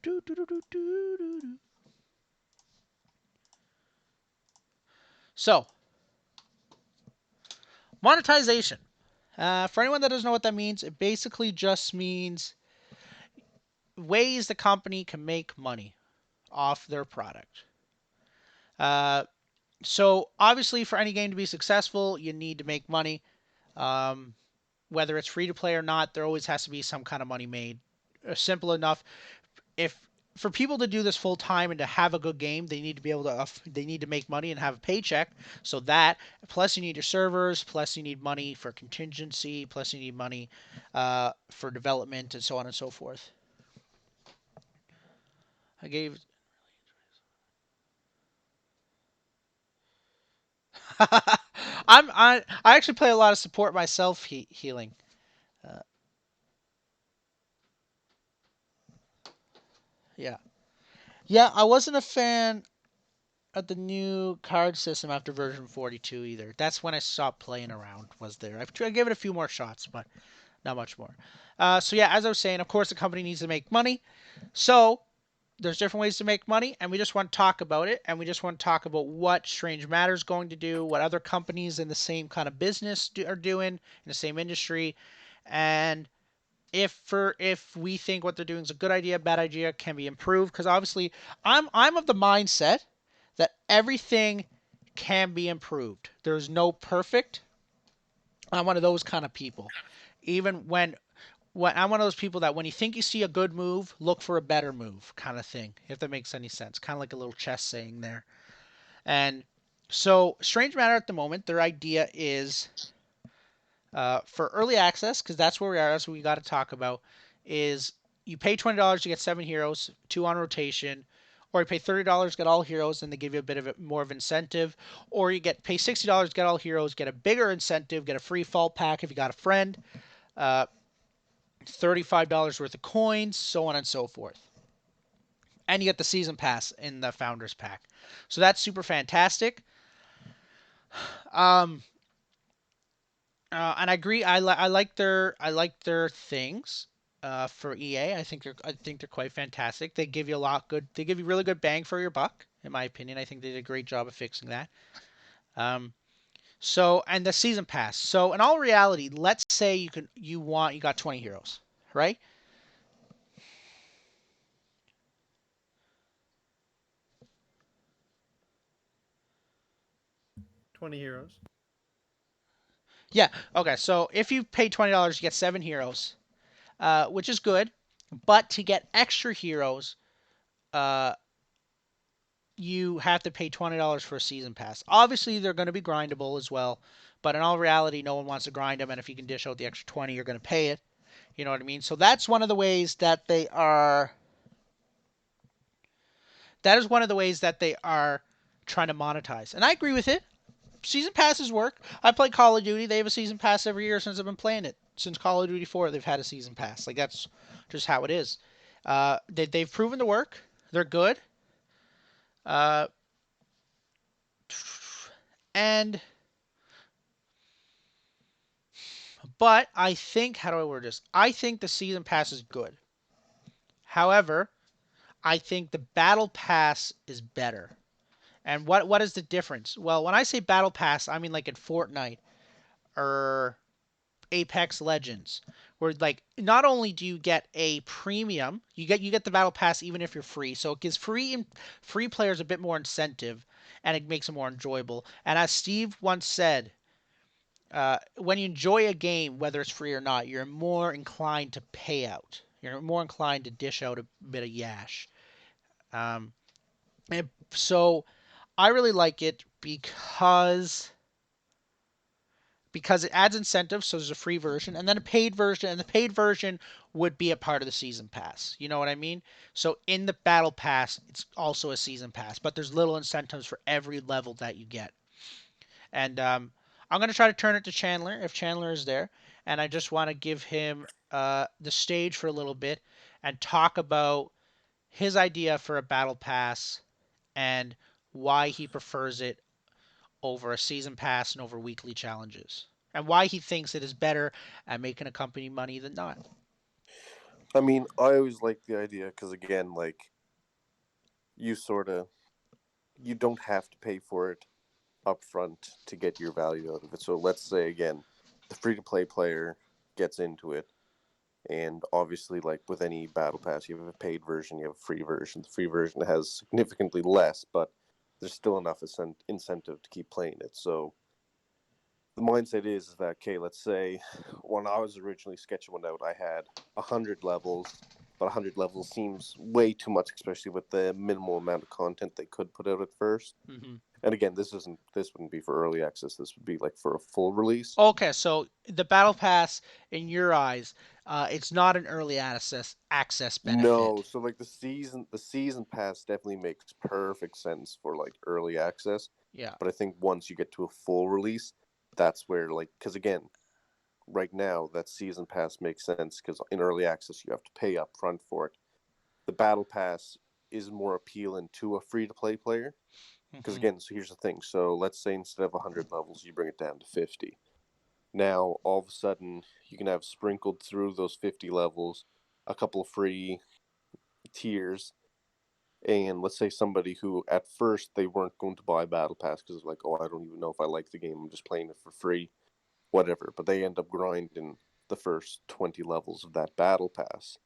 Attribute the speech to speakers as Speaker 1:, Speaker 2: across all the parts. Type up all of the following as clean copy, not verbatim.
Speaker 1: Do, do, do, do, do, do, do. So, monetization. For anyone that doesn't know what that means, it basically just means ways the company can make money off their product. Uh, so, obviously, for any game to be successful, you need to make money. Um, whether it's free to play or not, there always has to be some kind of money made. Simple enough. If for people to do this full time and to have a good game, they need to be able to they need to make money and have a paycheck. So that plus you need your servers, plus you need money for contingency, plus you need money for development and so on and so forth. I gave. I actually play a lot of support myself healing. Uh, yeah. Yeah, I wasn't a fan of the new card system after version 42 either. That's when I stopped playing around. Was there? I gave it a few more shots, but not much more. So yeah, as I was saying, of course the company needs to make money. So there's different ways to make money, and we just want to talk about it, and we just want to talk about what Strange Matter is going to do, what other companies in the same kind of business are doing in the same industry, and if we think what they're doing is a good idea, bad idea, can be improved. Because obviously, I'm of the mindset that everything can be improved. There's no perfect. I'm one of those kind of people. Even when I'm one of those people that when you think you see a good move, look for a better move, kind of thing. If that makes any sense, kind of like a little chess saying there. And so, Strange Matter at the moment, their idea is for early access, because that's where we are. That's what we got to talk about. Is you pay $20 to get 7 heroes, two on rotation, or you pay $30 to get all heroes, and they give you a bit of more of incentive, or you get pay $60 to get all heroes, get a bigger incentive, get a free fault pack if you got a friend, uh, $35 worth of coins, so on and so forth. And you get the season pass in the founders pack. So that's super fantastic. Um, and I agree. I like their things. For EA, I think they're quite fantastic. They give you a lot good. They give you really good bang for your buck, in my opinion. I think they did a great job of fixing that. Um, so and the season pass. So in all reality, let's say you got 20 heroes, right?
Speaker 2: 20 heroes.
Speaker 1: Yeah. Okay. So if you pay $20, you get 7 heroes, which is good. But to get extra heroes, uh, you have to pay $20 for a season pass. Obviously, they're going to be grindable as well, but in all reality, no one wants to grind them. And if you can dish out the extra 20, you're going to pay it. You know what I mean? So that's one of the ways that they are. That is one of the ways that they are trying to monetize, and I agree with it. Season passes work. I play Call of Duty. They have a season pass every year since I've been playing it. Since Call of Duty 4, they've had a season pass. Like that's just how it is. They've proven to work. They're good. Uh, and but I think how do I word this? I think the season pass is good. However, I think the battle pass is better. And what is the difference? Well, when I say battle pass, I mean like in Fortnite or Apex Legends, where like not only do you get a premium, you get the battle pass even if you're free. So it gives free players a bit more incentive, and it makes it more enjoyable. And as Steve once said, when you enjoy a game, whether it's free or not, you're more inclined to pay out. You're more inclined to dish out a bit of yash. Um, and so I really like it because it adds incentive. So there's a free version and then a paid version, and the paid version would be a part of the season pass. You know what I mean? So in the battle pass, it's also a season pass, but there's little incentives for every level that you get. And I'm going to try to turn it to Chandler if Chandler is there. And I just want to give him the stage for a little bit and talk about his idea for a battle pass and why he prefers it over a season pass and over weekly challenges. And why he thinks it is better at making a company money than not.
Speaker 2: I mean, I always like the idea because again, like you sort of you don't have to pay for it upfront to get your value out of it. So let's say again, the free to play player gets into it, and obviously, like with any battle pass, you have a paid version, you have a free version. The free version has significantly less, but there's still enough incentive to keep playing it. So the mindset is that okay, let's say when I was originally sketching one out, I had 100 levels, but 100 levels seems way too much, especially with the minimal amount of content they could put out at first.
Speaker 1: Hmm.
Speaker 2: And again, this wouldn't be for early access. This would be like for a full release.
Speaker 1: Okay, so the battle pass, in your eyes, it's not an early access
Speaker 2: No,
Speaker 1: benefit.
Speaker 2: so like the season pass definitely makes perfect sense for like early access,
Speaker 1: Yeah.
Speaker 2: but I think once you get to a full release, that's where like because again, right now that season pass makes sense because in early access you have to pay up front for it. The battle pass is more appealing to a free to play player because
Speaker 1: Hmm.
Speaker 2: again, so here's the thing. So let's say instead of 100 levels, you bring it down to 50. Now all of a sudden you can have sprinkled through those 50 levels a couple of free tiers, and let's say somebody who at first they weren't going to buy battle pass because it's like, oh, I don't even know if I like the game, I'm just playing it for free, whatever, but they end up grinding the first 20 levels of that battle pass.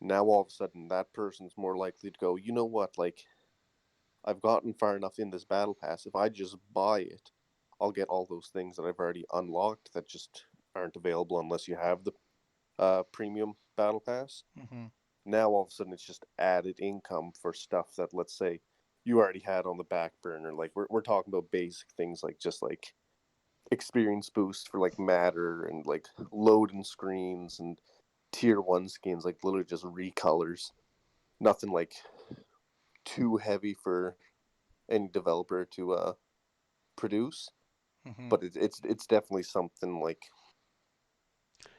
Speaker 2: Now all of a sudden that person's more likely to go, you know what, like I've gotten far enough in this battle pass, if I just buy it, I'll get all those things that I've already unlocked that just aren't available unless you have the premium battle pass.
Speaker 1: Hmm.
Speaker 2: Now all of a sudden it's just added income for stuff that, let's say, you already had on the back burner. Like we're talking about basic things like just like experience boost for like matter and like loading screens and tier one skins, like literally just recolors. Nothing like too heavy for any developer to produce,
Speaker 1: Hmm.
Speaker 2: but it's definitely something like,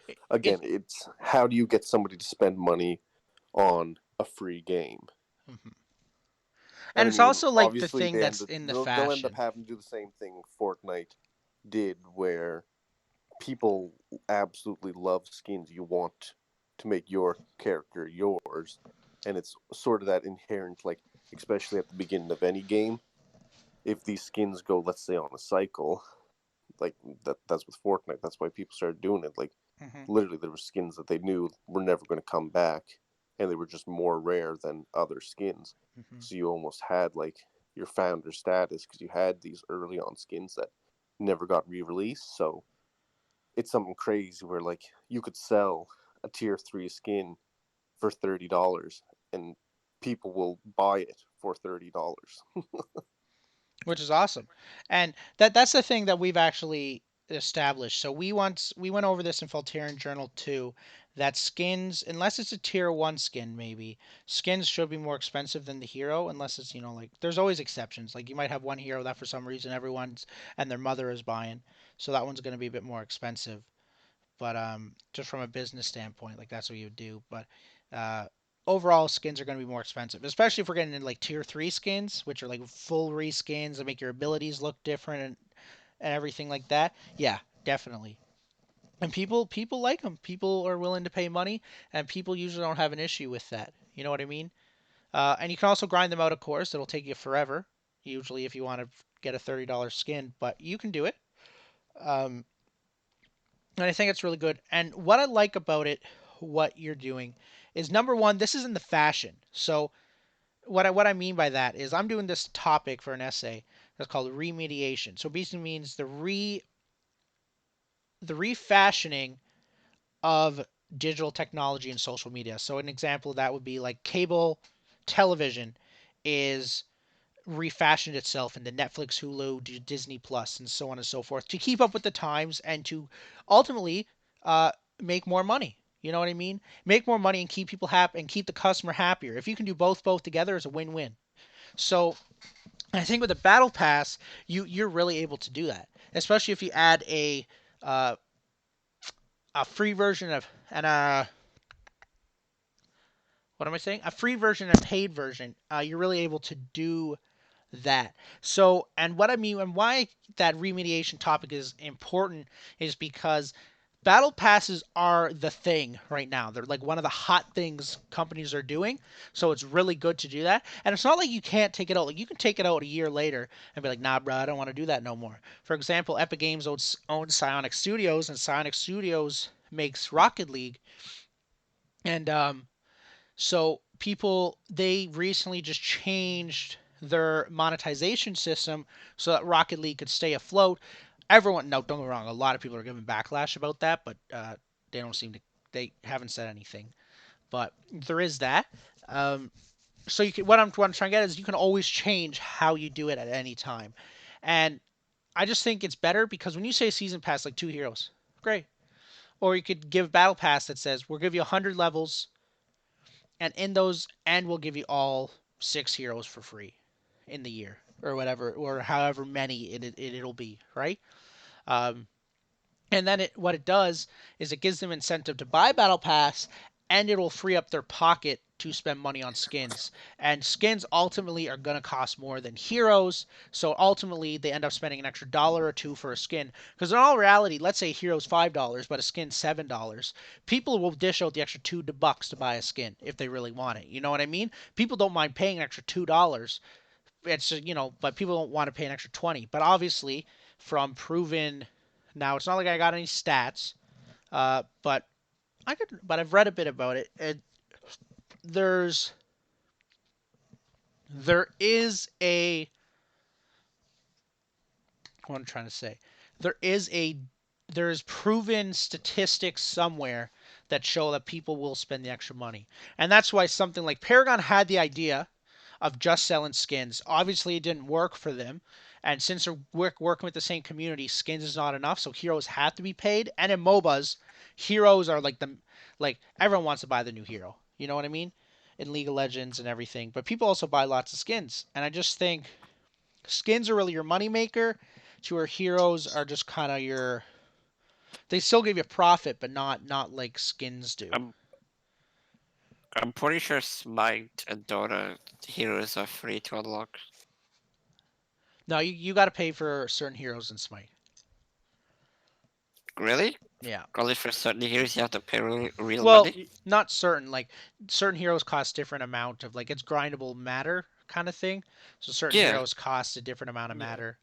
Speaker 1: It.
Speaker 2: again, it's how do you get somebody to spend money on a free game?
Speaker 1: Mhm.
Speaker 2: And
Speaker 1: And
Speaker 2: I
Speaker 1: it's
Speaker 2: mean,
Speaker 1: also like the
Speaker 2: obviously
Speaker 1: thing that's in the
Speaker 2: they'll end up
Speaker 1: fashion.
Speaker 2: having to do the same thing Fortnite did, where people absolutely love skins. You want to make your character yours, and it's sort of that inherent, like especially at the beginning of any game. If these skins go, let's say, on a cycle, like that's with Fortnite. That's why people started doing it. Like
Speaker 1: Hmm.
Speaker 2: literally, there were skins that they knew were never going to come back, and they were just more rare than other skins.
Speaker 1: Hmm.
Speaker 2: So you almost had like your founder status because you had these early on skins that never got re-released. So it's something crazy where like you could sell a tier three skin for $30, and people will buy it for $30.
Speaker 1: Which is awesome. And that's the thing that we've actually established. So we went over this in Faultarian Journal too, that skins, unless it's a tier one skin, maybe skins should be more expensive than the hero, unless it's like there's always exceptions. Like you might have one hero that for some reason everyone's and their mother is buying, so that one's going to be a bit more expensive. But just from a business standpoint, like that's what you would do. But uh, overall, skins are going to be more expensive, especially if we're getting into like tier three skins, which are like full reskins that make your abilities look different and everything like that. Yeah, definitely. And people like them. People are willing to pay money, and people usually don't have an issue with that. You know what I mean? And you can also grind them out, of course. It'll take you forever, usually if you want to get a $30 skin, but you can do it. Um, and I think it's really good. And what I like about it, what you're doing, is number one, this is in the fashion. So what I mean by that is I'm doing this topic for an essay that's called remediation. So basically means the refashioning of digital technology and social media. So an example of that would be like cable television is refashioned itself into Netflix, Hulu, Disney Plus, and so on and so forth to keep up with the times and to ultimately uh, make more money. You know what I mean? Make more money and keep people happy and keep the customer happier. If you can do both together, it's a win-win. So I think with the battle pass, you're really able to do that, especially if you add uh, a free version of and what am I saying? A free version and a paid version. You're really able to do that. And what I mean and why that remediation topic is important is because battle passes are the thing right now. They're like one of the hot things companies are doing. So it's really good to do that. And it's not like you can't take it out. Like you can take it out a year later and be like, nah, bro, I don't want to do that no more. For example, Epic Games owns Psionic Studios, and Psionic Studios makes Rocket League. And so people they recently just changed their monetization system so that Rocket League could stay afloat. Everyone, no, don't get me wrong, a lot of people are giving backlash about that, but they don't seem to, they haven't said anything. But there is that. Um, so you can, what I'm trying to get is you can always change how you do it at any time, and I just think it's better because when you say season pass, like two heroes, great. Or you could give battle pass that says we'll give you 100 levels, and in those, and we'll give you all 6 heroes for free in the year or whatever, or however many it'll be, right? Um, and then what it does is it gives them incentive to buy battle pass, and it'll free up their pocket to spend money on skins. And skins ultimately are going to cost more than heroes, so ultimately they end up spending an extra dollar or two for a skin. Because in all reality, let's say heroes $5 but a skin $7, people will dish out the extra $2 to buy a skin if they really want it. You know what I mean? People don't mind paying an extra $2. It's, but people don't want to pay an extra 20. But obviously, from proven, now it's not like I got any stats, but I've read a bit about it. There's there is a what I'm trying to say. There is a there's proven statistics somewhere that show that people will spend the extra money. And that's why something like Paragon had the idea of just selling skins. Obviously, it didn't work for them. And since they're working with the same community, skins is not enough, so heroes have to be paid. And in MOBAs, heroes are like everyone wants to buy the new hero. You know what I mean? In League of Legends and everything. But people also buy lots of skins. And I just think skins are really your moneymaker, to where heroes are just kind of your. They still give you profit, but not like skins do.
Speaker 3: I'm I'm pretty sure Smite and Dota heroes are free to unlock.
Speaker 1: No, you got to pay for certain heroes in Smite.
Speaker 3: Really?
Speaker 1: Yeah.
Speaker 3: Only for certain heroes you have to pay real
Speaker 1: Well,
Speaker 3: money?
Speaker 1: not certain. Like certain heroes cost different amount of, like, it's grindable matter kind of thing. So certain
Speaker 3: Yeah.
Speaker 1: heroes cost a different amount of
Speaker 4: Yeah.
Speaker 1: matter.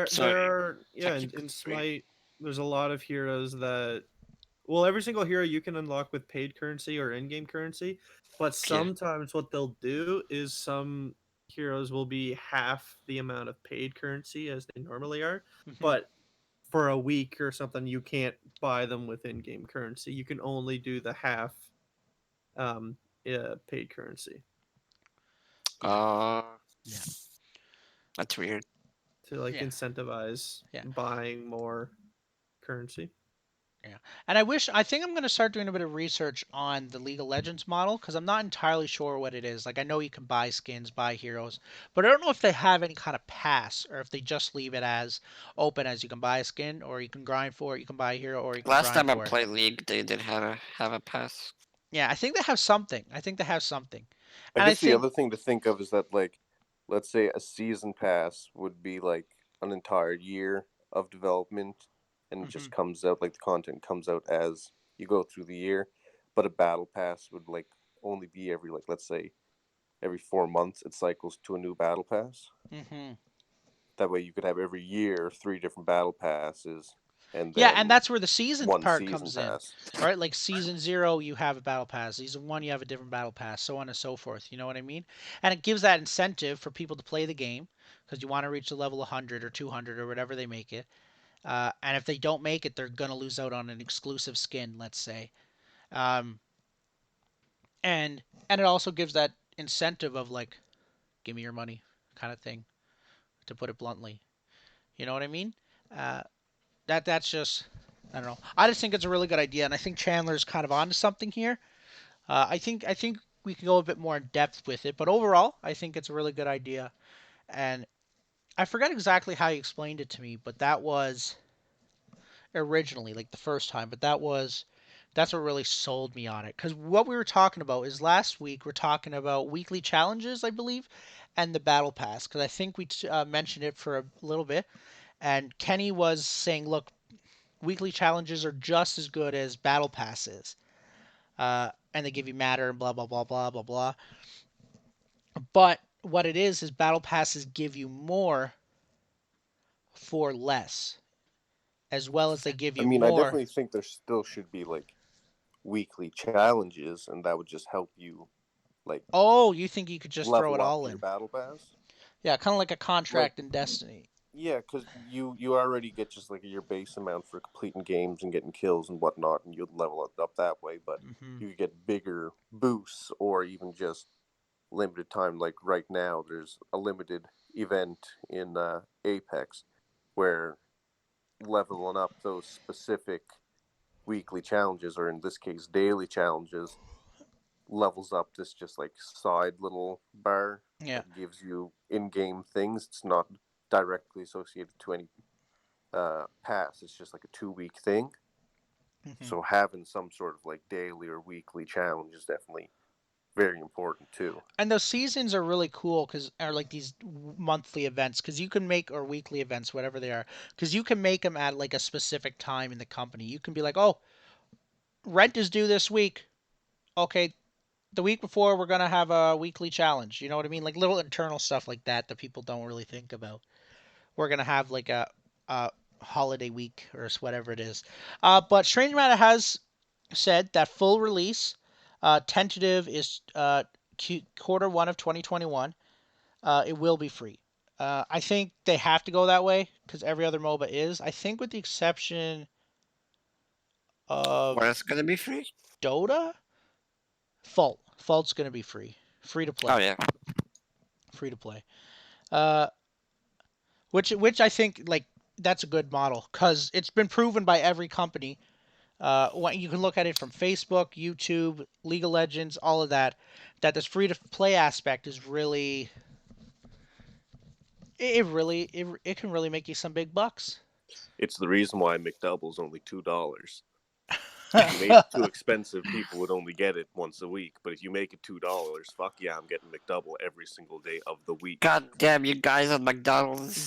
Speaker 3: So
Speaker 4: There are, yeah, in
Speaker 3: technically free.
Speaker 4: Smite there's a lot of heroes that, well, every single hero you can unlock with paid currency or in-game currency, but
Speaker 3: Yeah.
Speaker 4: sometimes what they'll do is some heroes will be half the amount of paid currency as they normally are,
Speaker 1: Hmm.
Speaker 4: but for a week or something you can't buy them with in-game currency. You can only do the half um paid currency
Speaker 1: Yeah.
Speaker 3: Uh,
Speaker 1: Yeah.
Speaker 3: that's weird.
Speaker 4: to like
Speaker 1: Yeah.
Speaker 4: incentivize
Speaker 1: Yeah.
Speaker 4: buying more currency.
Speaker 1: Yeah. And I think I'm going to start doing a bit of research on the League of Legends model because I'm not entirely sure what it is. Like, I know you can buy skins, buy heroes, but I don't know if they have any kind of pass or if they just leave it as open, as you can buy a skin or you can grind for it, you can buy a hero or you can
Speaker 3: Last
Speaker 1: grind
Speaker 3: time I
Speaker 1: for it.
Speaker 3: played League, they did have a pass.
Speaker 1: Yeah, I think they have something. I think they have something.
Speaker 2: I
Speaker 1: And I
Speaker 2: guess the
Speaker 1: think
Speaker 2: other thing to think of is that, like, let's say a season pass would be like an entire year of development, and it
Speaker 1: mhm,
Speaker 2: just comes out, like, the content comes out as you go through the year. But a battle pass would, like, only be every, like, let's say every 4 months it cycles to a new battle pass.
Speaker 1: mhm.
Speaker 2: That way you could have every year three different battle passes, and
Speaker 1: Yeah, and
Speaker 2: then
Speaker 1: that's where the season
Speaker 2: one
Speaker 1: part
Speaker 2: season
Speaker 1: comes in,
Speaker 2: pass.
Speaker 1: right? Like season 0, you have a battle pass. Season 1, you have a different battle pass, so on and so forth. You know what I mean? And it gives that incentive for people to play the game because you want to reach the level 100 or 200 or whatever they make it. And if they don't make it, they're gonna lose out on an exclusive skin, let's say. Um, and and it also gives that incentive of like, give me your money, kind of thing, to put it bluntly. You know what I mean? Uh, that's just, I don't know. I just think it's a really good idea, and I think Chandler's kind of onto something here. I think we can go a bit more in depth with it, but overall, I think it's a really good idea. And I forget exactly how you explained it to me, but that was originally, like the first time, but that's what really sold me on it. Because what we were talking about is last week we're talking about weekly challenges, I believe, and the battle pass. Because I think we mentioned it for a little bit, and Kenny was saying, look, weekly challenges are just as good as battle passes. And they give you matter and blah blah blah blah blah blah. But what it is battle passes give you more for less, as well as they give
Speaker 2: I
Speaker 1: you
Speaker 2: mean, I
Speaker 1: more.
Speaker 2: definitely think there still should be like weekly challenges, and that would just help you like
Speaker 1: Oh, you think you could just throw it
Speaker 2: level up
Speaker 1: all
Speaker 2: your
Speaker 1: in?
Speaker 2: battle pass.
Speaker 1: Yeah, kind of like a
Speaker 2: Like,
Speaker 1: contract in Destiny.
Speaker 2: yeah, because you already get just like your base amount for completing games and getting kills and whatnot, and you'd level it up that way. But
Speaker 1: Hmm.
Speaker 2: you could get bigger boosts or even just limited time. Like right now, there's a limited event in Apex where leveling up those specific weekly challenges, or in this case, daily challenges, levels up this just like side little bar
Speaker 1: Yeah.
Speaker 2: that gives you in-game things. It's not directly associated to any pass. It's just like a 2 week thing.
Speaker 1: Hmm.
Speaker 2: So having some sort of like daily or weekly challenge is definitely very important too.
Speaker 1: And those seasons are really cool because are like these monthly events because you can make or weekly events, whatever they are, because you can make them at like a specific time in the company. You can be like, oh, rent is due this week. Okay, the week before we're gonna have a weekly challenge. You know what I mean? Like little internal stuff like that that people don't really think about. We're gonna have like a holiday week or whatever it is. But Strange Matter has said that full release, tentative is quarter one of 2021. It will be free. I think they have to go that way because every other MOBA is. I think with the exception
Speaker 3: What
Speaker 1: of
Speaker 3: is gonna be free?
Speaker 1: Dota, Fault's gonna be free, free to
Speaker 3: Oh
Speaker 1: play,
Speaker 3: yeah.
Speaker 1: free to play. Uh, which I think like that's a good model because it's been proven by every company. You can look at it from Facebook, YouTube, League of Legends, all of that. That this free to play aspect is really, it can really make you some big bucks.
Speaker 2: It's the reason why McDouble's only $2. If you made it too expensive, people would only get it once a week. But if you make it $2, fuck yeah, I'm getting McDouble every single day of the week.
Speaker 3: God damn you guys at McDonald's.